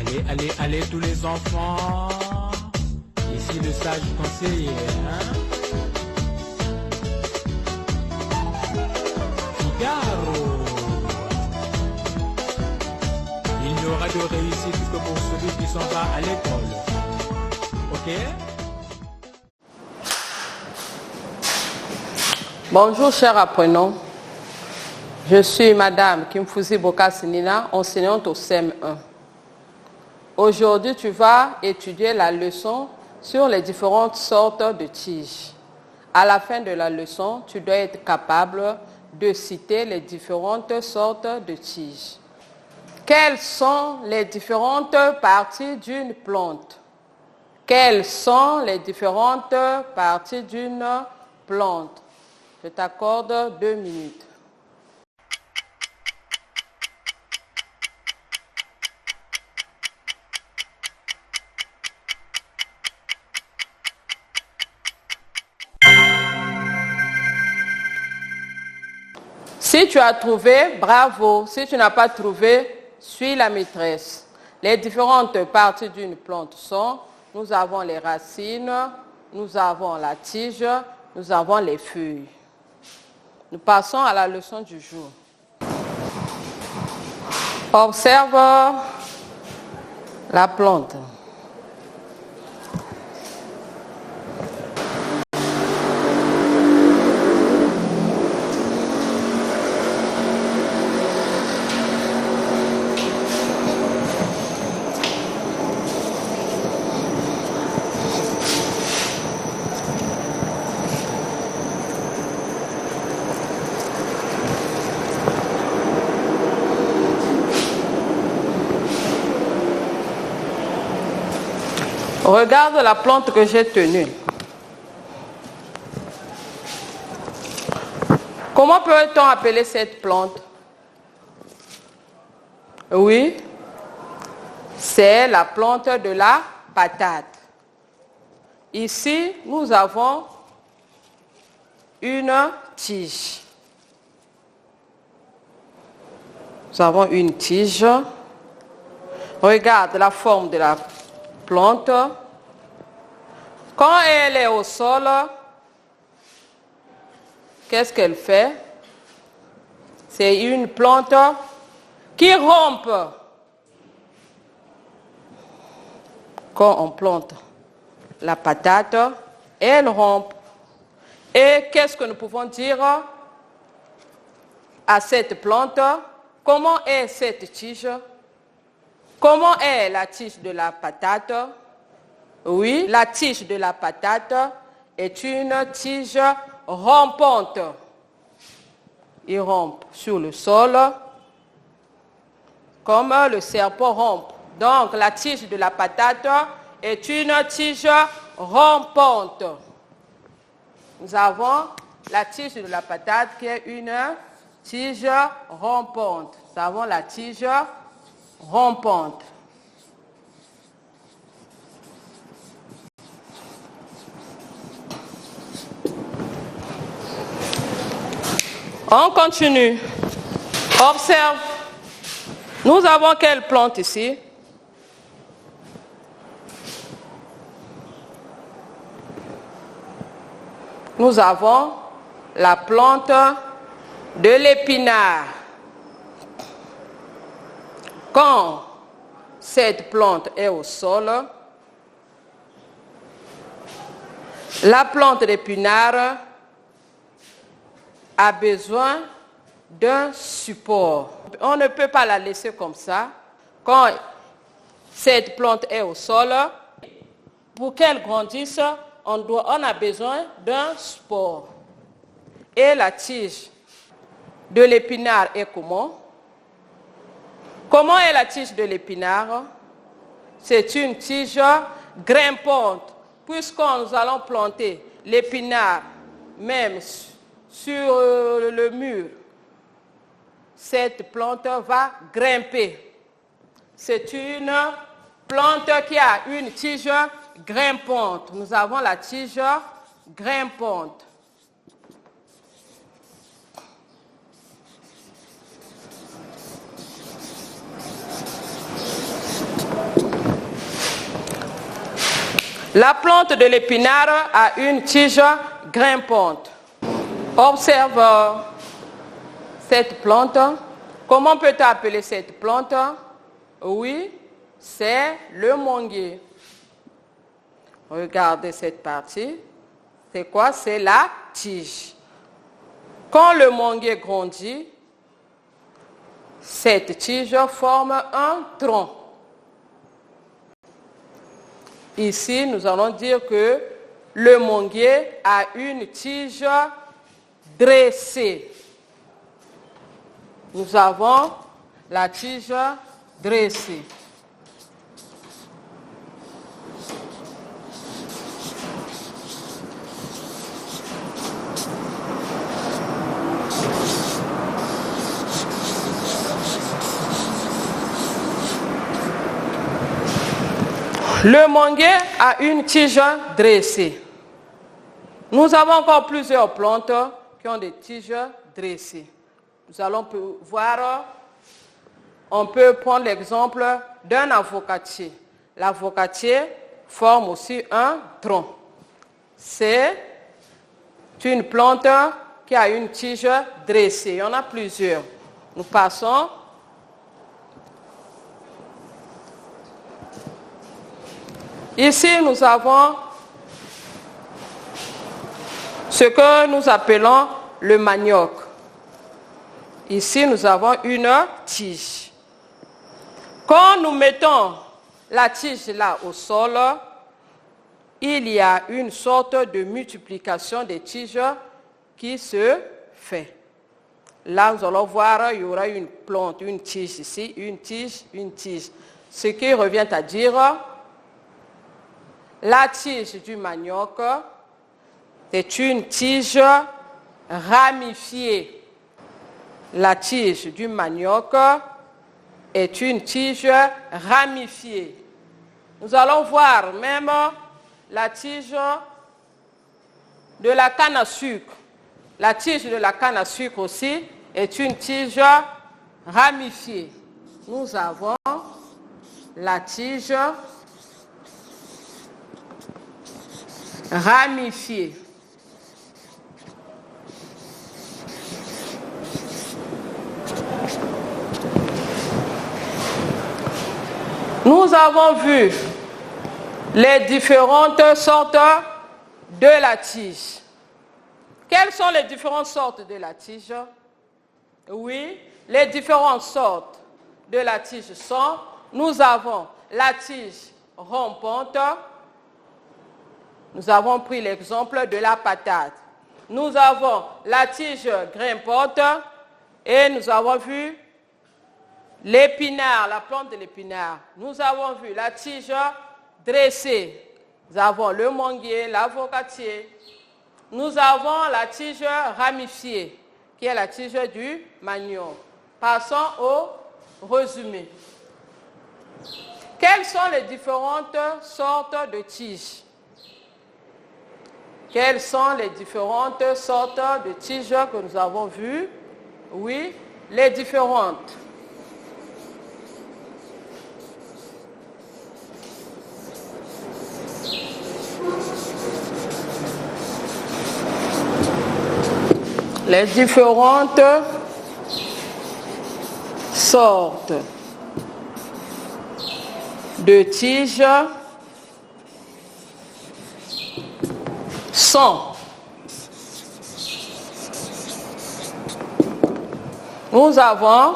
Allez, allez, allez tous les enfants. Ici le sage conseiller, hein? Figaro. Il n'y aura de réussite que pour celui qui s'en va à l'école. Ok? Bonjour chers apprenants. Je suis Madame Kimfuzi Bokasinina, enseignante au CM1. Aujourd'hui, tu vas étudier la leçon sur les différentes sortes de tiges. À la fin de la leçon, tu dois être capable de citer les différentes sortes de tiges. Quelles sont les différentes parties d'une plante? Quelles sont les différentes parties d'une plante? Je t'accorde 2 minutes. Si tu as trouvé, bravo. Si tu n'as pas trouvé, suis la maîtresse. Les différentes parties d'une plante sont, nous avons les racines, nous avons la tige, nous avons les feuilles. Nous passons à la leçon du jour. Observe la plante. Regarde la plante que j'ai tenue. Comment peut-on appeler cette plante? Oui, c'est la plante de la patate. Ici, nous avons une tige. Nous avons une tige. Regarde la forme de la plante. Quand elle est au sol, qu'est-ce qu'elle fait? C'est une plante qui rompt. Quand on plante la patate, elle rompt. Et qu'est-ce que nous pouvons dire à cette plante? Comment est cette tige? Comment est la tige de la patate? Oui, la tige de la patate est une tige rompante. Il rompt sur le sol comme le serpent rompt. Donc la tige de la patate est une tige rompante. Nous avons la tige de la patate qui est une tige rompante. Nous avons la tige rompante. On continue. Observe. Nous avons quelle plante ici? Nous avons la plante de l'épinard. Quand cette plante est au sol, la plante d'épinard a besoin d'un support. On ne peut pas la laisser comme ça. Quand cette plante est au sol, pour qu'elle grandisse, on a besoin d'un support. Et la tige de l'épinard est comment? Comment est la tige de l'épinard? C'est une tige grimpante, puisque nous allons planter l'épinard même sur le mur. Cette plante va grimper. C'est une plante qui a une tige grimpante. Nous avons la tige grimpante. La plante de l'épinard a une tige grimpante. Observe cette plante. Comment peut-on appeler cette plante? Oui, c'est le manguier. Regardez cette partie. C'est quoi? C'est la tige. Quand le manguier grandit, cette tige forme un tronc. Ici, nous allons dire que le manguier a une tige dressée. Nous avons la tige dressée. Le manguier a une tige dressée. Nous avons encore plusieurs plantes qui ont des tiges dressées. Nous allons voir, on peut prendre l'exemple d'un avocatier. L'avocatier forme aussi un tronc. C'est une plante qui a une tige dressée. Il y en a plusieurs. Nous passons. Ici, nous avons ce que nous appelons le manioc. Ici, nous avons une tige. Quand nous mettons la tige là au sol, il y a une sorte de multiplication des tiges qui se fait. Là, nous allons voir, il y aura une plante, une tige ici, une tige, une tige. Ce qui revient à dire la tige du manioc, c'est une tige ramifiée. La tige du manioc est une tige ramifiée. Nous allons voir même la tige de la canne à sucre. La tige de la canne à sucre aussi est une tige ramifiée. Nous avons la tige ramifiée. Nous avons vu les différentes sortes de la tige. Quelles sont les différentes sortes de la tige? Oui, les différentes sortes de la tige sont, nous avons la tige rampante. Nous avons pris l'exemple de la patate. Nous avons la tige grimpante et nous avons vu l'épinard, la plante de l'épinard. Nous avons vu la tige dressée. Nous avons le manguier, l'avocatier. Nous avons la tige ramifiée, qui est la tige du manioc. Passons au résumé. Quelles sont les différentes sortes de tiges? Quelles sont les différentes sortes de tiges que nous avons vues? Oui, les différentes. Les différentes sortes de tiges sont, nous avons,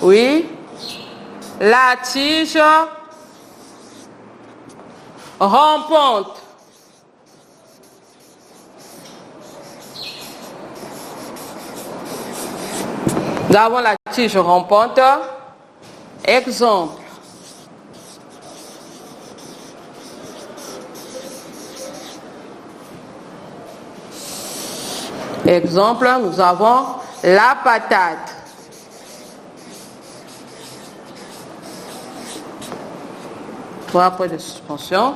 oui, la tige rampante. Nous avons la tige rampante. Exemple. Exemple, nous avons la patate. Trois points de suspension.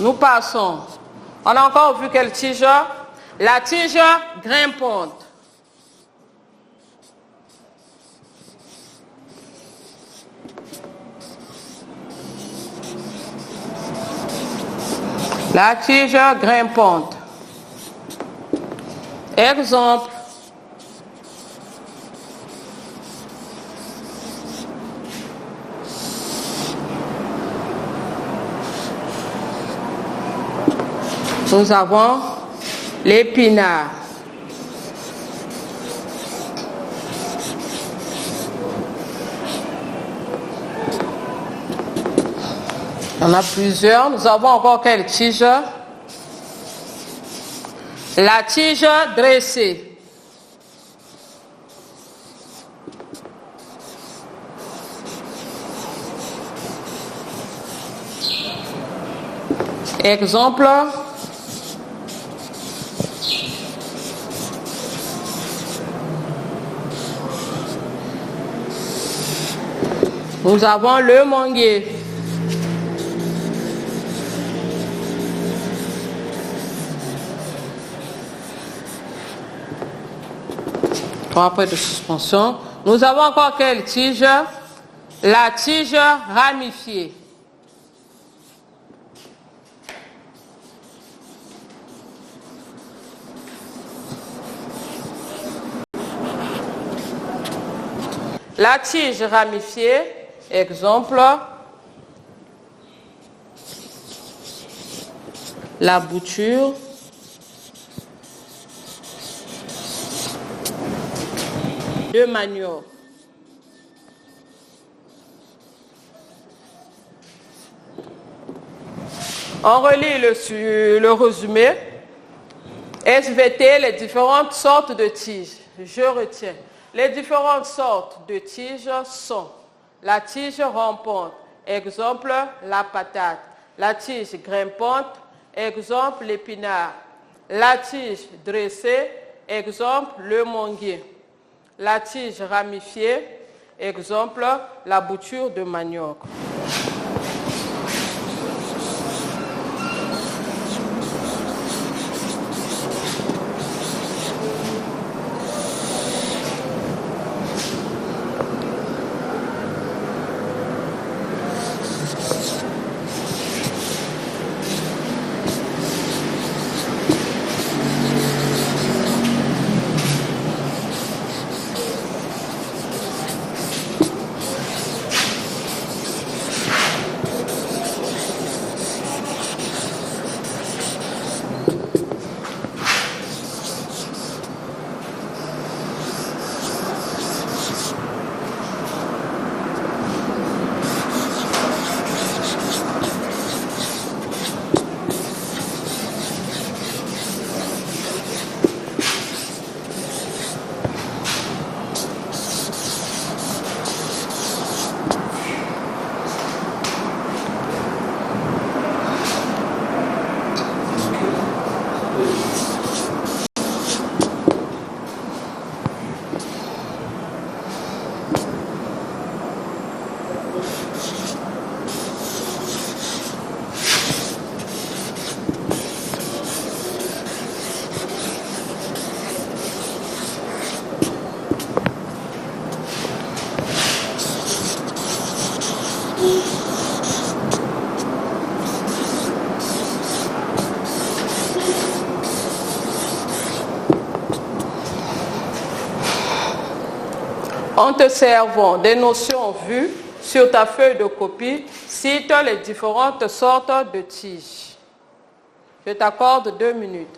Nous passons. On a encore vu quelle tige? La tige grimpante. La tige grimpante. Exemple. Nous avons l'épinard. On a plusieurs. Nous avons encore quelle tige? La tige dressée. Exemple. Nous avons le manguier. Après de suspension. Nous avons encore quelle tige? La tige ramifiée. La tige ramifiée, exemple, la bouture. De manioc. On relit le résumé. SVT, les différentes sortes de tiges. Je retiens. Les différentes sortes de tiges sont la tige rampante, exemple la patate, la tige grimpante, exemple l'épinard, la tige dressée, exemple le manguier. La tige ramifiée, exemple, la bouture de manioc. En te servant des notions vues sur ta feuille de copie, cite les différentes sortes de tiges. Je t'accorde 2 minutes.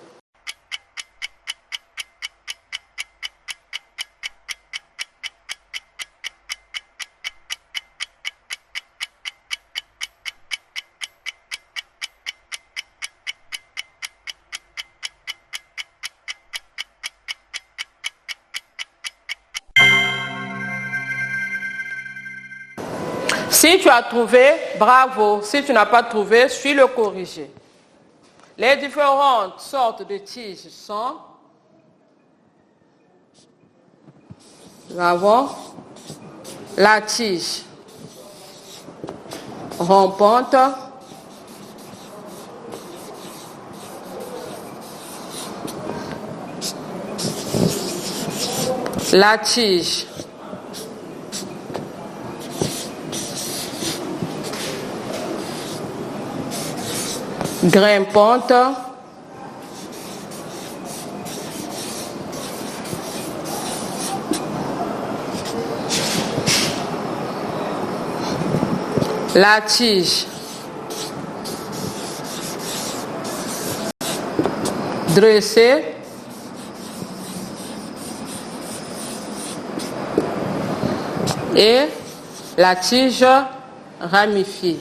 Si tu as trouvé, bravo. Si tu n'as pas trouvé, suis le corrigé. Les différentes sortes de tiges sont, nous avons la tige rampante, la tige grimpante, la tige, dressée, et la tige ramifiée.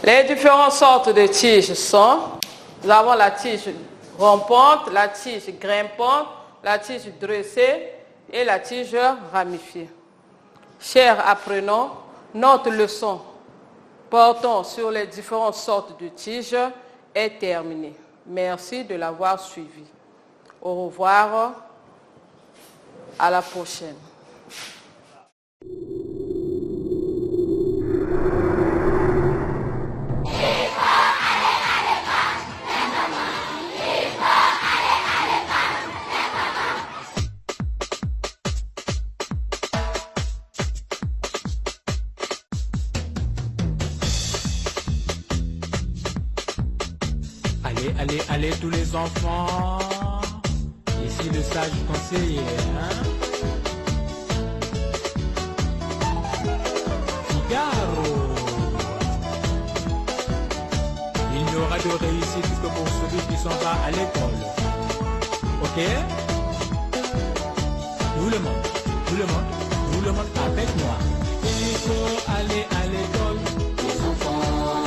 Les différentes sortes de tiges sont, nous avons la tige rampante, la tige grimpante, la tige dressée et la tige ramifiée. Chers apprenants, notre leçon portant sur les différentes sortes de tiges est terminée. Merci de l'avoir suivi. Au revoir, à la prochaine. Allez, allez, allez tous les enfants. Ici le sage conseiller, hein? Figaro. Il n'y aura de réussite que pour celui qui s'en va à l'école. Ok? Tout le monde, tout le monde, tout le monde avec moi. Il faut aller à l'école. Les enfants.